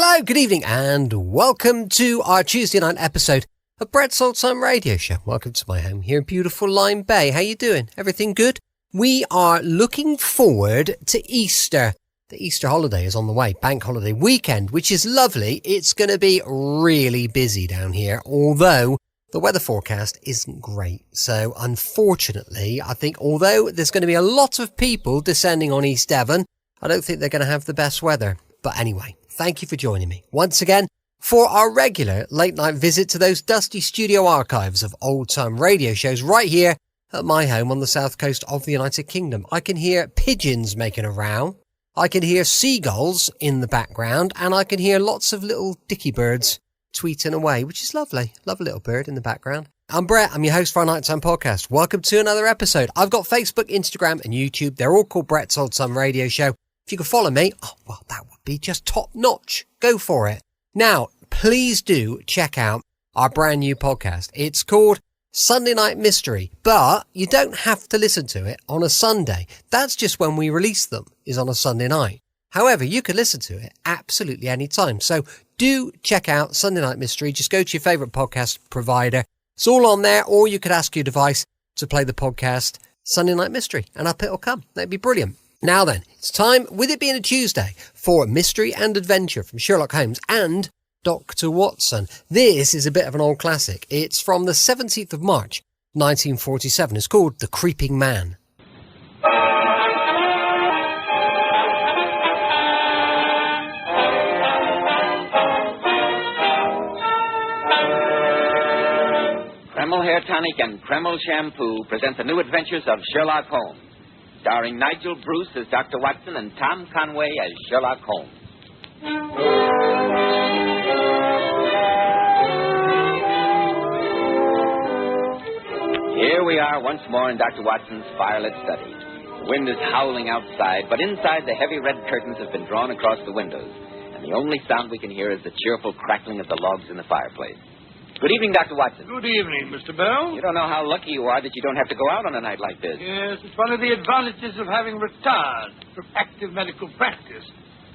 Hello, good evening, and welcome to our Tuesday night episode of Brett's Old-Time Radio Show. Welcome to my home here in beautiful Lyme Bay. How you doing? Everything good? We are looking forward to Easter. The Easter holiday is on the way, bank holiday weekend, which is lovely. It's going to be really busy down here, although the weather forecast isn't great. So unfortunately, I think although there's going to be a lot of people descending on East Devon, I don't think they're going to have the best weather. But anyway, thank you for joining me once again for our regular late night visit to those dusty studio archives of old time radio shows right here at my home on the south coast of the United Kingdom. I can hear pigeons making a row. I can hear seagulls in the background, and I can hear lots of little dicky birds tweeting away, which is lovely. Love a little bird in the background. I'm Brett. I'm your host for our Nighttime podcast. Welcome to another episode. I've got Facebook, Instagram, and YouTube. They're all called Brett's Old Time Radio Show. If you could follow me, oh, well, that would be just top notch. Go for it. Now, please do check out our brand new podcast. It's called Sunday Night Mystery, but you don't have to listen to it on a Sunday. That's just when we release them, is on a Sunday night. However, you can listen to it absolutely any time. So do check out Sunday Night Mystery. Just go to your favourite podcast provider. It's all on there, or you could ask your device to play the podcast Sunday Night Mystery, and up it'll come. That'd be brilliant. Now then, it's time, with it being a Tuesday, for Mystery and Adventure from Sherlock Holmes and Dr. Watson. This is a bit of an old classic. It's from the 17th of March, 1947. It's called The Creeping Man. Kreml Hair Tonic and Kreml Shampoo present the new adventures of Sherlock Holmes, starring Nigel Bruce as Dr. Watson and Tom Conway as Sherlock Holmes. Here we are once more in Dr. Watson's firelit study. The wind is howling outside, but inside the heavy red curtains have been drawn across the windows, and the only sound we can hear is the cheerful crackling of the logs in the fireplace. Good evening, Dr. Watson. Good evening, Mr. Bell. You don't know how lucky you are that you don't have to go out on a night like this. Yes, it's one of the advantages of having retired from active medical practice.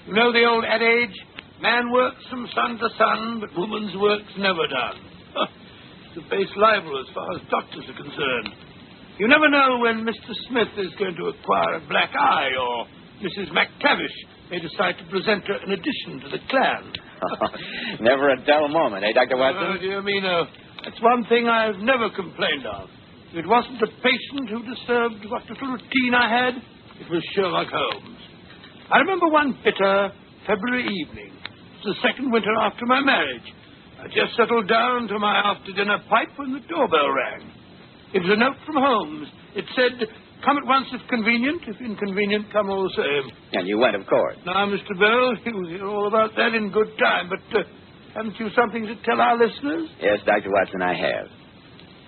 You know the old adage, man works from sun to sun, but woman's work's never done. It's a base libel as far as doctors are concerned. You never know when Mr. Smith is going to acquire a black eye, or Mrs. McTavish may decide to present her an addition to the clan. Never a dull moment, eh, Dr. Watson? Oh, dear me, no. That's one thing I've never complained of. If it wasn't a patient who disturbed what little routine I had, it was Sherlock Holmes. I remember one bitter February evening. It was the second winter after my marriage. I just settled down to my after-dinner pipe when the doorbell rang. It was a note from Holmes. It said, "Come at once if convenient. If inconvenient, come all the same." And you went, of course. Now, Mr. Bell, you'll hear all about that in good time, but haven't you something to tell our listeners? Yes, Dr. Watson, I have.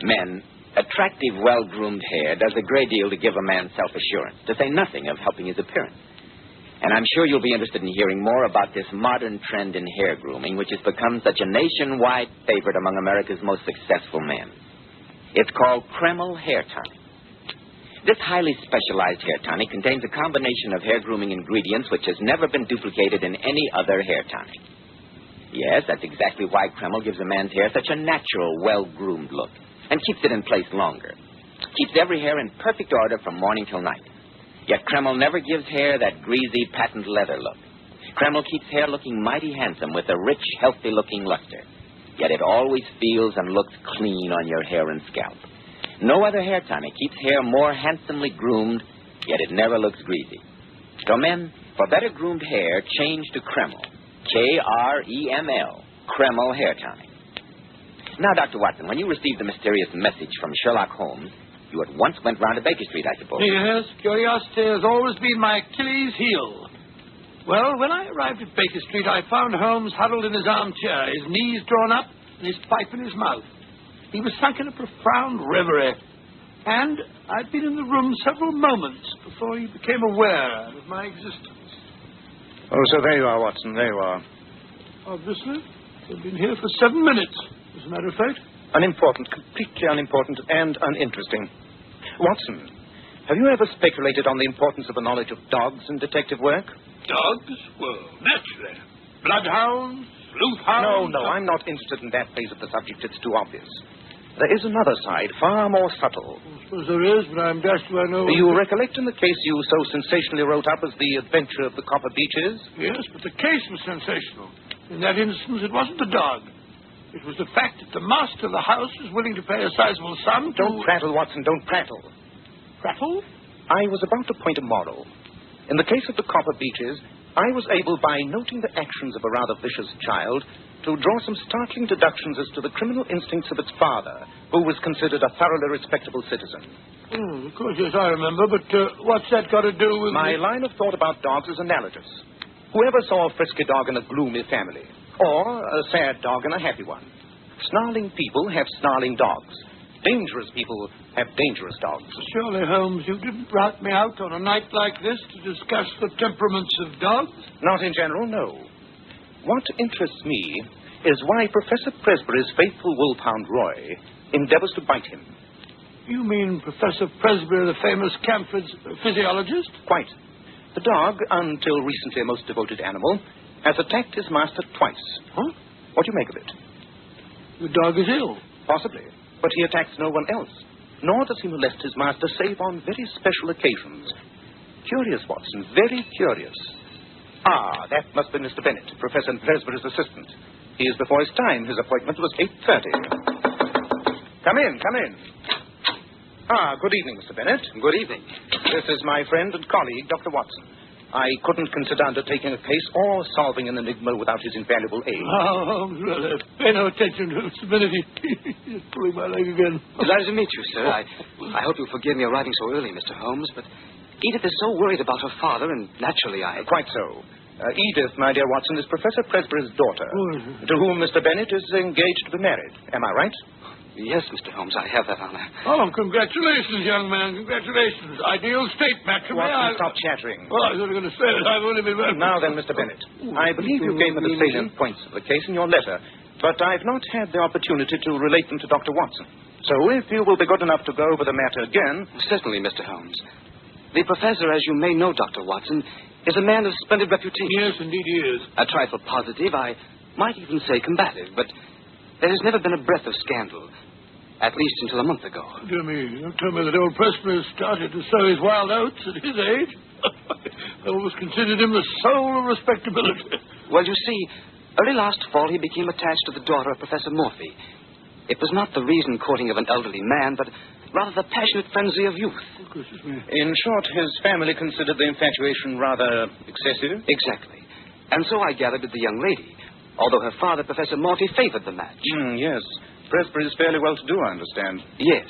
Men, attractive, well-groomed hair does a great deal to give a man self-assurance, to say nothing of helping his appearance. And I'm sure you'll be interested in hearing more about this modern trend in hair grooming, which has become such a nationwide favorite among America's most successful men. It's called Kreml Hair Tonic. This highly specialized hair tonic contains a combination of hair grooming ingredients which has never been duplicated in any other hair tonic. Yes, that's exactly why Kreml gives a man's hair such a natural, well-groomed look and keeps it in place longer. Keeps every hair in perfect order from morning till night. Yet Kreml never gives hair that greasy, patent leather look. Kreml keeps hair looking mighty handsome with a rich, healthy-looking luster. Yet it always feels and looks clean on your hair and scalp. No other hair tonic keeps hair more handsomely groomed, yet it never looks greasy. So men, for better groomed hair, change to Kreml. Kreml. Kreml Hair Tonic. Now, Dr. Watson, when you received the mysterious message from Sherlock Holmes, you at once went round to Baker Street, I suppose. Yes, curiosity has always been my Achilles heel. Well, when I arrived at Baker Street, I found Holmes huddled in his armchair, his knees drawn up and his pipe in his mouth. He was sunk in a profound reverie, and I'd been in the room several moments before he became aware of my existence. Oh, so there you are, Watson, there you are. Obviously. I've been here for 7 minutes, as a matter of fact. Unimportant, completely unimportant and uninteresting. Watson, have you ever speculated on the importance of a knowledge of dogs in detective work? Dogs? Well, naturally. bloodhounds, sleuthhounds... No, I'm not interested in that phase of the subject. It's too obvious. There is another side, far more subtle. I suppose there is, but I'm dashed if I know... You recollect in the case you so sensationally wrote up as The Adventure of the Copper Beeches? Yes, but the case was sensational. In that instance, it wasn't the dog. It was the fact that the master of the house was willing to pay a sizable sum to... Don't prattle, Watson, don't prattle. Prattle? I was about to point a moral. In the case of the Copper Beeches, I was able, by noting the actions of a rather vicious child, to draw some startling deductions as to the criminal instincts of its father, who was considered a thoroughly respectable citizen. Of course, yes, I remember, but what's that got to do with... My line of thought about dogs is analogous. Whoever saw a frisky dog in a gloomy family, or a sad dog in a happy one? Snarling people have snarling dogs. Dangerous people have dangerous dogs. Surely, Holmes, you didn't rout me out on a night like this to discuss the temperaments of dogs? Not in general, no. What interests me is why Professor Presbury's faithful wolfhound Roy endeavors to bite him. You mean Professor Presbury, the famous Camford's physiologist? Quite. The dog, until recently a most devoted animal, has attacked his master twice. Huh? What do you make of it? The dog is ill. Possibly. But he attacks no one else. Nor does he molest his master save on very special occasions. Curious, Watson, very curious. Ah, that must be Mr. Bennett, Professor Presbury's assistant. He is before his time. His appointment was 8:30. Come in, come in. Ah, good evening, Mr. Bennett. Good evening. This is my friend and colleague, Dr. Watson. I couldn't consider undertaking a case or solving an enigma without his invaluable aid. Oh, Holmes, well, pay no attention to Mr. Bennett. He's pulling my leg again. Delighted to meet you, sir. I hope you'll forgive me arriving so early, Mr. Holmes, but Edith is so worried about her father, and naturally Quite so. Edith, my dear Watson, is Professor Presbury's daughter, to whom Mr. Bennett is engaged to be married. Am I right? Yes, Mr. Holmes, I have that honor. Oh, congratulations, young man. Congratulations. Ideal state matrimony. Watson, stop chattering. Well, I was only going to say that I've only been... Now then, Mr. Bennett, I believe you gave me the salient points of the case in your letter, but I've not had the opportunity to relate them to Dr. Watson. So if you will be good enough to go over the matter again... Certainly, Mr. Holmes. The professor, as you may know, Dr. Watson, is a man of splendid reputation. Yes, indeed he is. A trifle positive, I might even say combative, but there has never been a breath of scandal. At least until a month ago. Dear me, don't tell me that old Presbury started to sow his wild oats at his age. I always considered him the soul of respectability. Well, you see, early last fall he became attached to the daughter of Professor Morphy. It was not the reason courting of an elderly man, but rather the passionate frenzy of youth. In short, his family considered the infatuation rather excessive? Exactly. And so I gathered with the young lady, although her father, Professor Morphy, favored the match. Yes. Presbury is fairly well-to-do, I understand. Yes.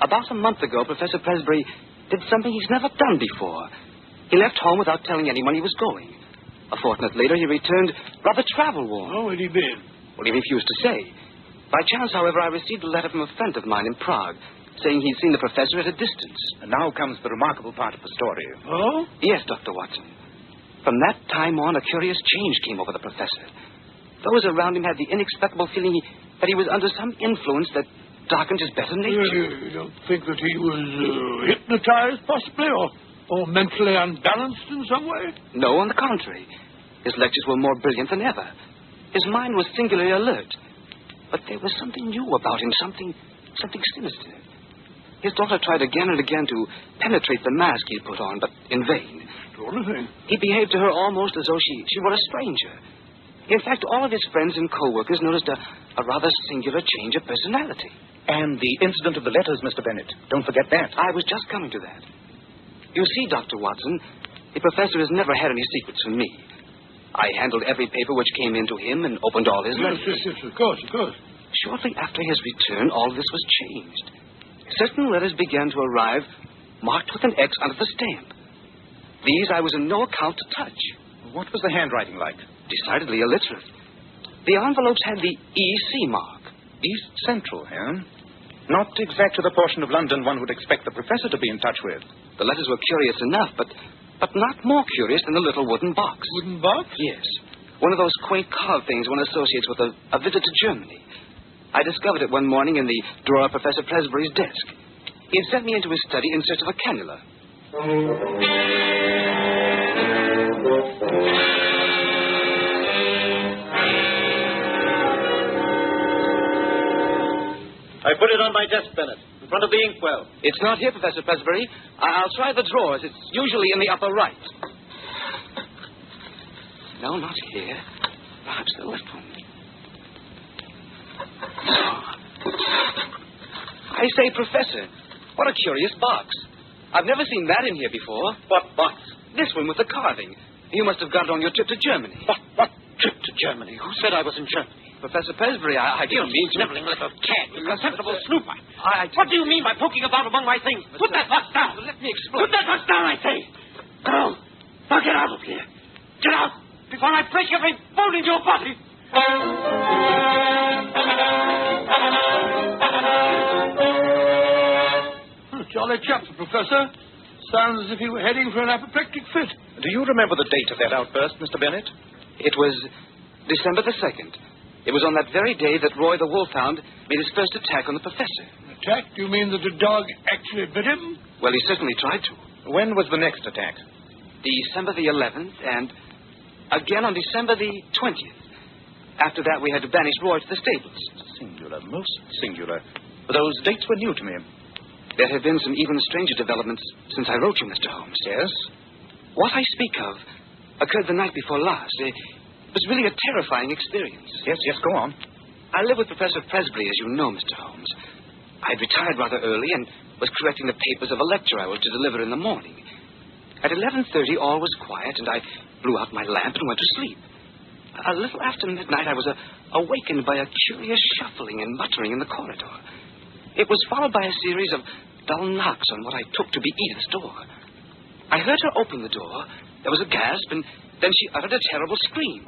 About a month ago, Professor Presbury did something he's never done before. He left home without telling anyone he was going. A fortnight later, he returned rather travel-worn. Oh, where'd he been? Well, he refused to say. By chance, however, I received a letter from a friend of mine in Prague, saying he'd seen the professor at a distance. And now comes the remarkable part of the story. Oh? Yes, Dr. Watson. From that time on, a curious change came over the professor. Those around him had the inexplicable feeling that he was under some influence that darkened his better nature. You don't think that he was hypnotized, possibly, or mentally unbalanced in some way? No, on the contrary. His lectures were more brilliant than ever. His mind was singularly alert. But there was something new about him, something sinister. His daughter tried again and again to penetrate the mask he'd put on, but in vain. He behaved to her almost as though she were a stranger. In fact, all of his friends and co-workers noticed a rather singular change of personality. And the incident of the letters, Mr. Bennett. Don't forget that. I was just coming to that. You see, Dr. Watson, the professor has never had any secrets from me. I handled every paper which came in to him and opened all his letters. Yes, of course. Shortly after his return, all this was changed. Certain letters began to arrive, marked with an X under the stamp. These I was in no account to touch. What was the handwriting like? Decidedly illiterate. The envelopes had the EC mark. East Central, eh? Not exactly the portion of London one would expect the professor to be in touch with. The letters were curious enough, but not more curious than the little wooden box. Wooden box? Yes. One of those quaint carved things one associates with a visit to Germany. I discovered it one morning in the drawer of Professor Presbury's desk. He had sent me into his study in search of a cannula. I put it on my desk, Bennett, in front of the inkwell. It's not here, Professor Presbury. I'll try the drawers. It's usually in the upper right. No, not here. Perhaps the left one. I say, Professor, what a curious box. I've never seen that in here before. What box? This one with the carving. You must have got it on your trip to Germany. What trip to Germany? Who said I was in Germany? Professor Presbury, I didn't mean to... sniveling little cat. You contemptible snooper. I What do you mean by poking about among my things? Put that box down. Let me explain. Put that box down, I say. Go. Now get out of here. Get out before I break every bone in your body. Jolly chap, the Professor. Sounds as if he were heading for an apoplectic fit. Do you remember the date of that outburst, Mr. Bennett? It was December the 2nd. It was on that very day that Roy the Wolfhound made his first attack on the Professor. Attack? Do you mean that the dog actually bit him? Well, he certainly tried to. When was the next attack? December the 11th and again on December the 20th. After that, we had to banish Roy to the stables. Singular, most singular. Those dates were new to me. There have been some even stranger developments since I wrote you, Mr. Holmes. Yes? What I speak of occurred the night before last. It was really a terrifying experience. Yes, go on. I live with Professor Presbury, as you know, Mr. Holmes. I'd retired rather early and was correcting the papers of a lecture I was to deliver in the morning. At 11:30, all was quiet, and I blew out my lamp and went to sleep. A little after midnight, I was awakened by a curious shuffling and muttering in the corridor. It was followed by a series of dull knocks on what I took to be Edith's door. I heard her open the door. There was a gasp, and then she uttered a terrible scream.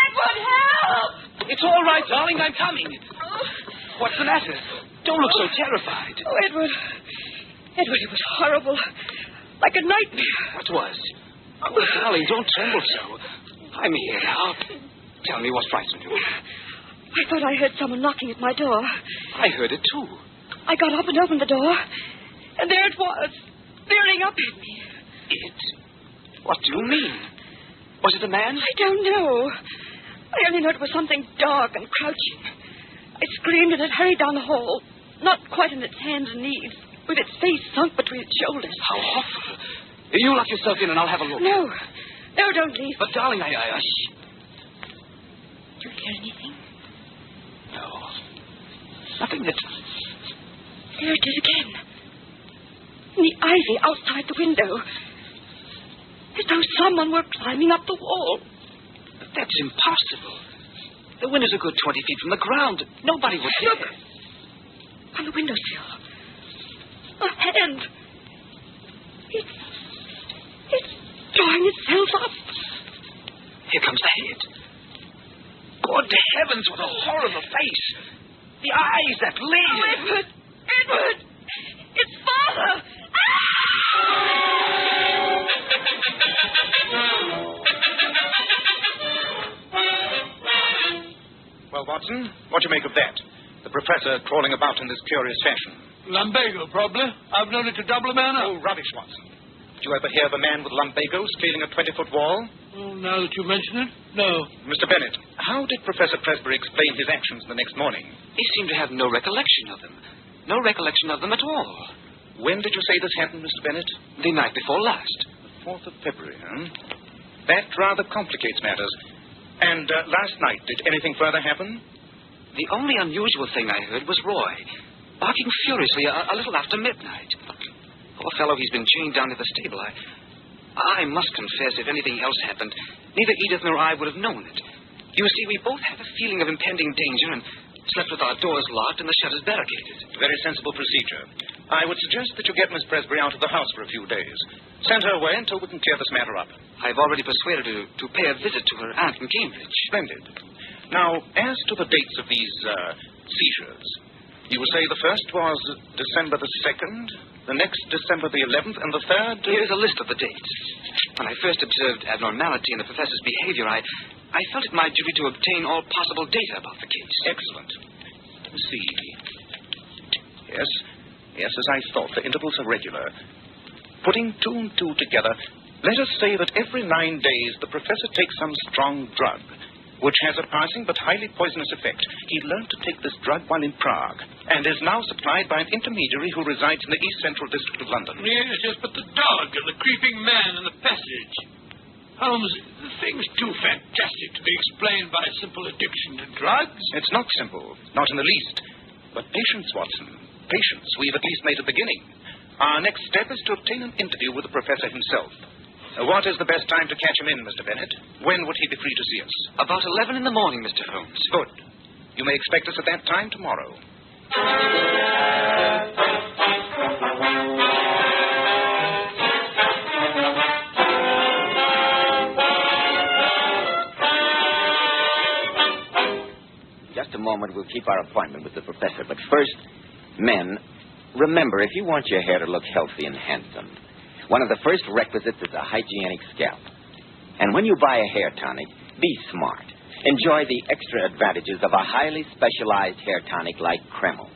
Edward, help! It's all right, darling. I'm coming. What's the matter? Don't look so terrified. Oh, Edward, it was horrible. Like a nightmare. What was? Oh, darling, don't tremble so. I'm here now. Tell me what frightened you. I thought I heard someone knocking at my door. I heard it, too. I got up and opened the door, and there it was, staring up at me. It? What do you mean? Was it a man? I don't know. I only know it was something dark and crouching. I screamed and it hurried down the hall, not quite on its hands and knees, with its face sunk between its shoulders. How awful. You lock yourself in and I'll have a look. No, don't leave. But, darling, I... Shh. Do you hear anything? No. Nothing that... There it is again. In the ivy outside the window. As though someone were climbing up the wall. But that's impossible. The window's a good 20 feet from the ground. Nobody would dare. Look. On the windowsill. A hand. It's drawing itself up. Here comes the head. Good heavens, what a horrible face. The eyes, that lazy... Oh, Edward! It's Father! Well, Watson, what do you make of that? The professor crawling about in this curious fashion. Lumbago, probably. I've known it to double a man up. Oh, rubbish, Watson. Did you ever hear of a man with lumbago scaling a 20-foot wall? Oh, now that you mention it, no. Mr. Bennett, how did Professor Presbury explain his actions the next morning? He seemed to have no recollection of them. No recollection of them at all. When did you say this happened, Mr. Bennett? The night before last. The 4th of February, That rather complicates matters. And last night, did anything further happen? The only unusual thing I heard was Roy, barking furiously a little after midnight. Poor fellow, he's been chained down to the stable. I must confess, if anything else happened, neither Edith nor I would have known it. You see, we both had a feeling of impending danger and slept with our doors locked and the shutters barricaded. Very sensible procedure. I would suggest that you get Miss Presbury out of the house for a few days. Send her away until we can clear this matter up. I've already persuaded her to pay a visit to her aunt in Cambridge. Splendid. Now, as to the dates of these seizures, you will say the first was December the 2nd, the next December the 11th, and the third... Here's a list of the dates. When I first observed abnormality in the professor's behavior, I felt it my duty to obtain all possible data about the case. Excellent. Let's see. Yes, as I thought, the intervals are regular. Putting 2 and 2 together, let us say that every 9 days the professor takes some strong drug. which has a passing but highly poisonous effect. He learned to take this drug while in Prague, and is now supplied by an intermediary who resides in the East Central District of London. Yes, but the dog and the creeping man in the passage. Holmes, the thing's too fantastic to be explained by simple addiction to drugs. It's not simple, not in the least. But patience, Watson, patience. We've at least made a beginning. Our next step is to obtain an interview with the professor himself. What is the best time to catch him in, Mr. Bennett? When would he be free to see us? About 11 in the morning, Mr. Holmes. Good. You may expect us at that time tomorrow. Just a moment, we'll keep our appointment with the professor. But first, men, remember, if you want your hair to look healthy and handsome, one of the first requisites is a hygienic scalp. And when you buy a hair tonic, be smart. Enjoy the extra advantages of a highly specialized hair tonic like Kreml.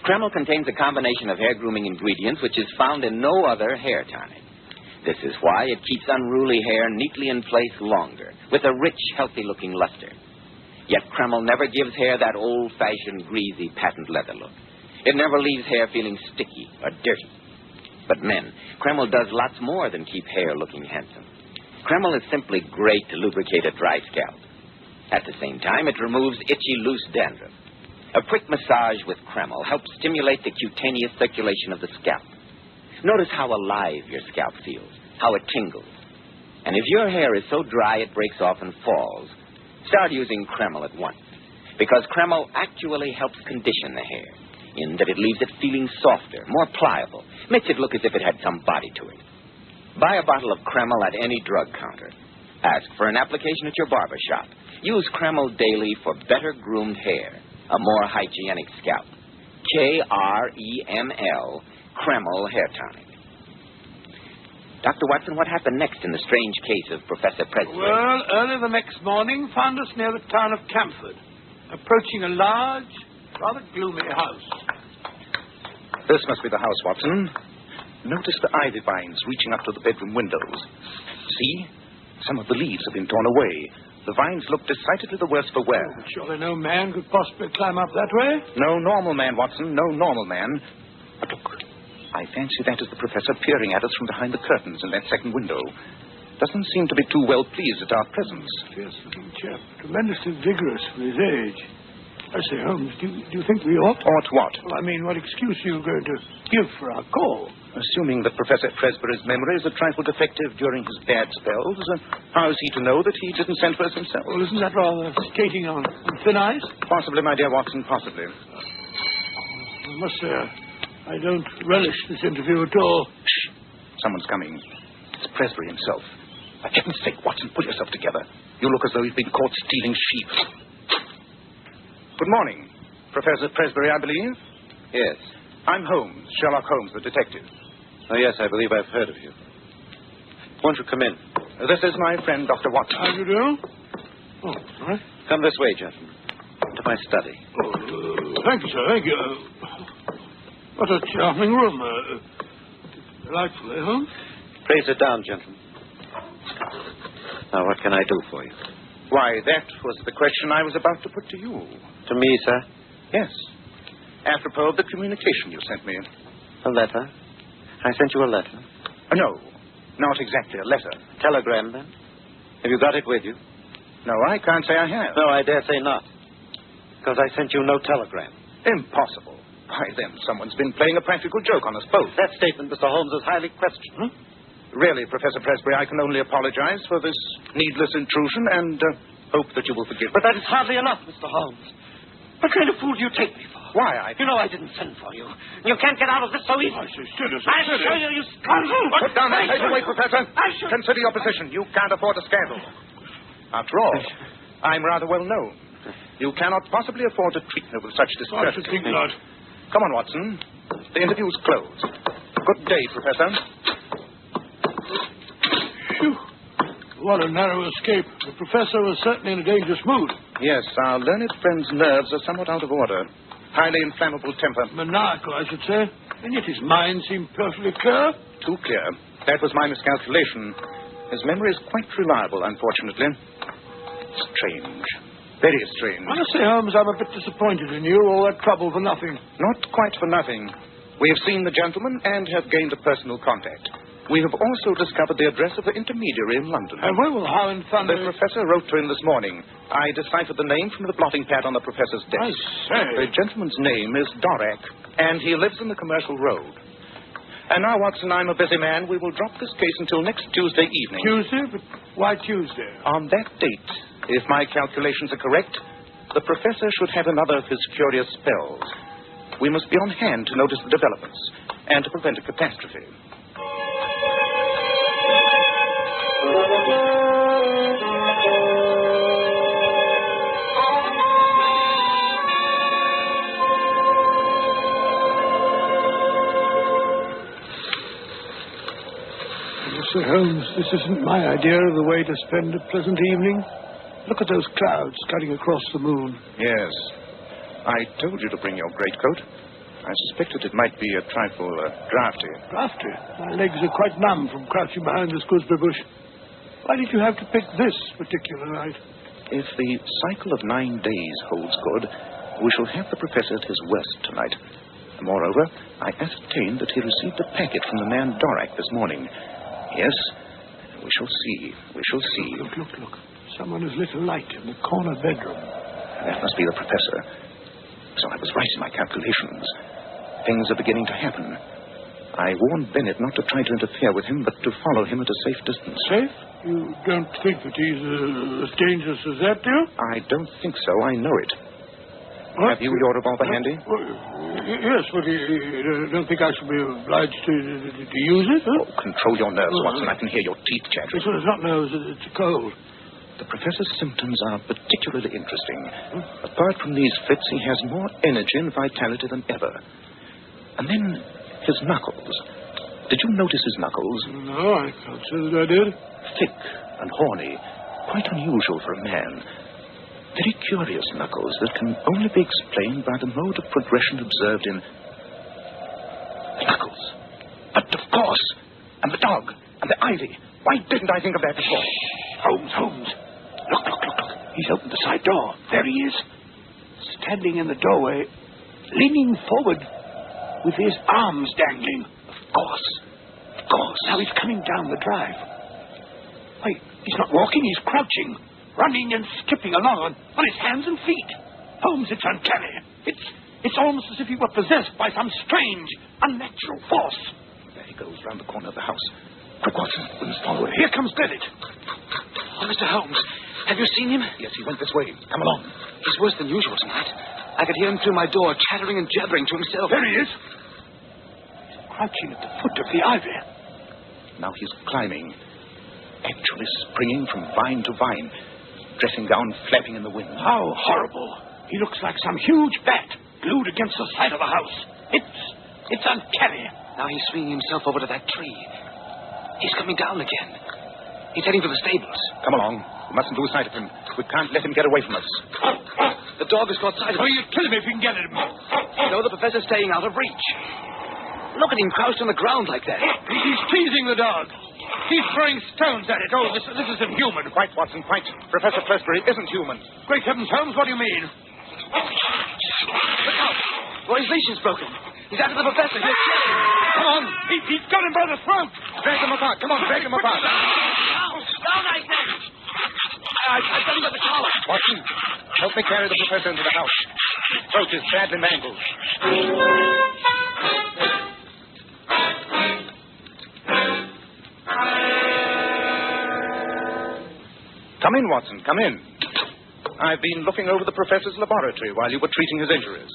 Kreml contains a combination of hair grooming ingredients which is found in no other hair tonic. This is why it keeps unruly hair neatly in place longer, with a rich, healthy-looking luster. Yet Kreml never gives hair that old-fashioned, greasy, patent leather look. It never leaves hair feeling sticky or dirty. But men, Kreml does lots more than keep hair looking handsome. Kreml is simply great to lubricate a dry scalp. At the same time, it removes itchy, loose dandruff. A quick massage with Kreml helps stimulate the cutaneous circulation of the scalp. Notice how alive your scalp feels, how it tingles. And if your hair is so dry it breaks off and falls, start using Kreml at once, because Kreml actually helps condition the hair, in that it leaves it feeling softer, more pliable, makes it look as if it had some body to it. Buy a bottle of Kreml at any drug counter. Ask for an application at your barber shop. Use Kreml daily for better groomed hair, a more hygienic scalp. Kreml, Kreml Hair Tonic. Dr. Watson, what happened next in the strange case of Professor Presbury? Well, early the next morning found us near the town of Camford, approaching a large, rather gloomy house. This must be the house, Watson. Notice the ivy vines reaching up to the bedroom windows. See? Some of the leaves have been torn away. The vines look decidedly the worse for wear. Oh, surely no man could possibly climb up that way. No normal man, Watson. No normal man. But look, I fancy that is the professor peering at us from behind the curtains in that second window. Doesn't seem to be too well pleased at our presence. Fierce-looking chap. Tremendously vigorous for his age. I say, Holmes, do you think we ought? Ought what? Well, I mean, what excuse are you going to give for our call? Assuming that Professor Presbury's memory is a trifle defective during his bad spells, how is he to know that he didn't send for us himself? Well, isn't that rather skating on thin ice? Possibly, my dear Watson, possibly. I must say, I don't relish this interview at all. Shh. Someone's coming. It's Presbury himself. For heaven's sake, Watson, pull yourself together. You look as though you've been caught stealing sheep. Good morning. Professor Presbury, I believe? Yes. I'm Holmes, Sherlock Holmes, the detective. Oh, yes, I believe I've heard of you. Won't you come in? This is my friend, Dr. Watson. How do you do? Oh, all right. Come this way, gentlemen. To my study. Oh, thank you, sir. Thank you. What a charming room. Delightful, eh, Holmes? Pray sit down, gentlemen. Now, what can I do for you? Why, that was the question I was about to put to you. To me, sir? Yes. Apropos of the communication you sent me. A letter? I sent you a letter? No, not exactly a letter. Telegram, then? Have you got it with you? No, I can't say I have. No, I dare say not. Because I sent you no telegram. Impossible. Why, then, someone's been playing a practical joke on us both. That statement, Mr. Holmes, is highly questioned. Really, Professor Presbury, I can only apologize for this needless intrusion and hope that you will forgive me. But that is hardly enough, Mr. Holmes. What kind of fool do you take me for? Why, You know I didn't send for you. You can't get out of this so easily. I say, steady, sir, I'll show you, you scoundrel. Put down that paperweight, Professor. Consider your position. You can't afford a scandal. After all, I'm rather well known. You cannot possibly afford to treat me with such I distress. should think not. Come on, Watson. The interview's closed. Good day, Professor. Phew. What a narrow escape. The professor was certainly in a dangerous mood. Yes, our learned friend's nerves are somewhat out of order. Highly inflammable temper. Maniacal, I should say. And yet his mind seemed perfectly clear. Too clear. That was my miscalculation. His memory is quite reliable, unfortunately. strange. Very strange. I must say, Holmes, I'm a bit disappointed in you. All that trouble for nothing. Not quite for nothing. We have seen the gentleman and have gained a personal contact. We have also discovered the address of the intermediary in London. And well, how in thunder... The professor wrote to him this morning. I deciphered the name from the blotting pad on the professor's desk. I say. The gentleman's name is Dorak, and he lives in the Commercial Road. And now, Watson, I'm a busy man. We will drop this case until next Tuesday evening. Tuesday? But why Tuesday? On that date, if my calculations are correct, the professor should have another of his curious spells. We must be on hand to notice the developments and to prevent a catastrophe. Sir Holmes, this isn't my idea of the way to spend a pleasant evening. Look at those clouds cutting across the moon. Yes. I told you to bring your greatcoat. I suspected it might be a trifle drafty. Drafty? My legs are quite numb from crouching behind this gooseberry bush. Why did you have to pick this particular night? If the cycle of 9 days holds good, we shall have the professor at his worst tonight. Moreover, I ascertained that he received a packet from the man Dorak this morning. Yes, we shall see. We shall see. Look. Someone has lit a light in the corner bedroom. That must be the professor. So I was right in my calculations. Things are beginning to happen. I warned Bennett not to try to interfere with him, but to follow him at a safe distance. Safe? You don't think that he's as dangerous as that, do you? I don't think so. I know it. What? Have you your revolver handy? Yes, but you don't think I should be obliged to use it, huh? Oh, control your nerves, Watson. I can hear your teeth chattering. It's not nerves, it's cold. The professor's symptoms are particularly interesting. Apart from these fits, he has more energy and vitality than ever. And then his knuckles. Did you notice his knuckles? No, I can't say that I did. Thick and horny. Quite unusual for a man. Very curious knuckles that can only be explained by the mode of progression observed in... The knuckles. But of course. And the dog. And the ivy. Why didn't I think of that before? Holmes. Look. He's opened the side door. There he is. Standing in the doorway, leaning forward with his arms dangling. Of course. Now he's coming down the drive. Wait, he's not walking, he's crouching. Running and skipping along on his hands and feet. Holmes, it's uncanny. It's almost as if he were possessed by some strange, unnatural force. There he goes round the corner of the house. Quick, Watson, we must follow him. Here comes Bennett. Oh, Mr. Holmes, have you seen him? Yes, he went this way. Come along. He's worse than usual tonight. I could hear him through my door, chattering and jabbering to himself. There he is. He's crouching at the foot of the ivy. Now he's climbing. Actually springing from vine to vine. Dressing gown flapping in the wind. How horrible. He looks like some huge bat glued against the side of the house. It's uncanny. Now he's swinging himself over to that tree. He's coming down again. He's heading for the stables. Come along. We mustn't lose sight of him. We can't let him get away from us. The dog has caught sight of him. Oh, you kill him if you can get at him. No, the professor's staying out of reach. Look at him crouched on the ground like that. He's teasing the dog. He's throwing stones at it. Oh, this isn't human. Quite, Watson, quite. Professor Presbury isn't human. Great heavens, Holmes, what do you mean? Look out. Roy's leash is broken. He's after the professor. He's killing. Come on. He's got him by the throat. Drag them apart. Come on, drag them apart. Down, I said. I've got him by the collar. Watson, help me carry the professor into the house. His throat is badly mangled. Come in, Watson, come in. I've been looking over the professor's laboratory while you were treating his injuries.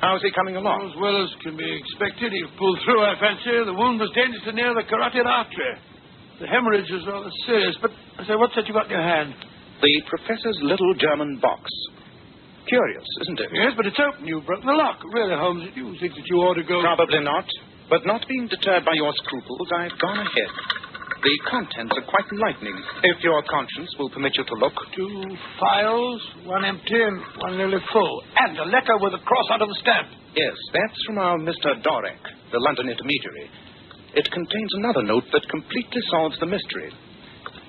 How's he coming along? As well as can be expected. He pulled through, I fancy. The wound was dangerously near the carotid artery. The hemorrhage is rather serious. But, I say, what's that you got in your hand? The professor's little German box. Curious, isn't it? Yes, but it's open. You've broken the lock. Really, Holmes, do you think that you ought to go... Probably not. But not being deterred by your scruples, I've gone ahead. The contents are quite enlightening, if your conscience will permit you to look. 2 files, one empty and one nearly full. And a letter with a cross under the stamp. Yes, that's from our Mr. Dorak, the London intermediary. It contains another note that completely solves the mystery.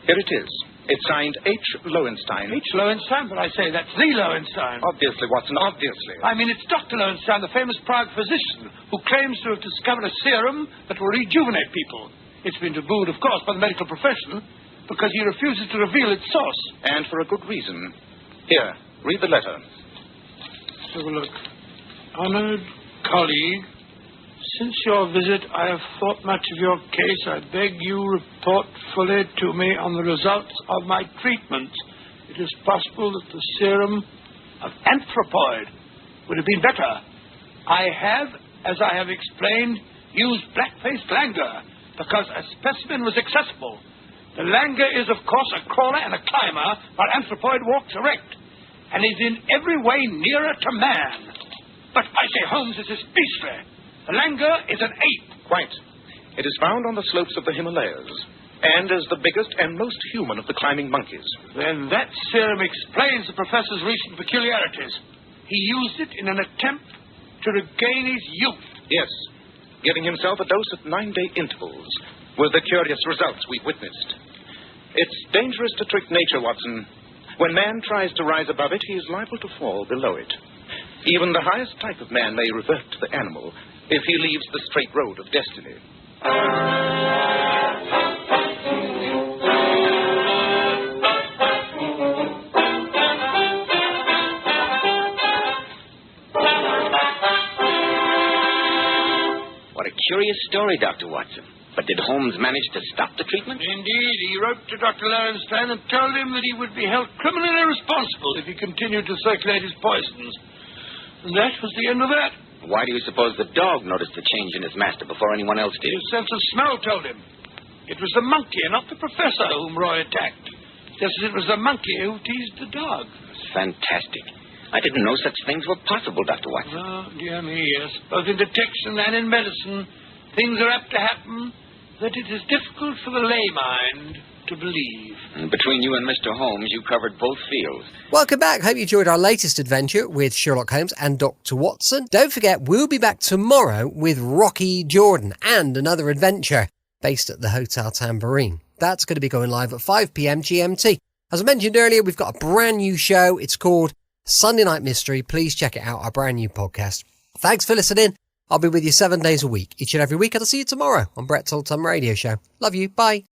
Here it is. It's signed H. Lowenstein. H. Lowenstein? But I say that's the Lowenstein. Obviously, Watson, obviously. I mean, it's Dr. Lowenstein, the famous Prague physician, who claims to have discovered a serum that will rejuvenate people. It's been tabooed, of course, by the medical profession, because he refuses to reveal its source. And for a good reason. Here, read the letter. Let's have a look. Honored colleague, since your visit, I have thought much of your case. I beg you report fully to me on the results of my treatment. It is possible that the serum of anthropoid would have been better. I have, as I have explained, used black-faced langur because a specimen was accessible. The langur is, of course, a crawler and a climber, while anthropoid walks erect and is in every way nearer to man. But I say, Holmes, this is beastly. The langur is an ape. Quite. It is found on the slopes of the Himalayas, and is the biggest and most human of the climbing monkeys. Then that serum explains the professor's recent peculiarities. He used it in an attempt to regain his youth. Yes, giving himself a dose at 9-day intervals, with the curious results we've witnessed. It's dangerous to trick nature, Watson. When man tries to rise above it, he is liable to fall below it. Even the highest type of man may revert to the animal if he leaves the straight road of destiny. What a curious story, Dr. Watson. But did Holmes manage to stop the treatment? Indeed, he wrote to Dr. Lowenstein and told him that he would be held criminally responsible if he continued to circulate his poisons. And that was the end of that. Why do you suppose the dog noticed the change in his master before anyone else did? His sense of smell told him. It was the monkey and not the professor whom Roy attacked. Just as it was the monkey who teased the dog. It's fantastic. I didn't know such things were possible, Dr. Watson. Oh, dear me, yes. Both in detection and in medicine, things are apt to happen that it is difficult for the lay mind to believe. And between you and Mr. Holmes, you covered both fields. Welcome back. Hope you enjoyed our latest adventure with Sherlock Holmes and Dr. Watson. Don't forget, we'll be back tomorrow with Rocky Jordan and another adventure based at the Hotel Tambourine. That's going to be going live at 5 p.m. GMT. As I mentioned earlier, we've got a brand new show. It's called Sunday Night Mystery. Please check it out, our brand new podcast. Thanks for listening. I'll be with you 7 days a week, each and every week, and I'll see you tomorrow on Brett's Old Time Radio Show. Love you. Bye.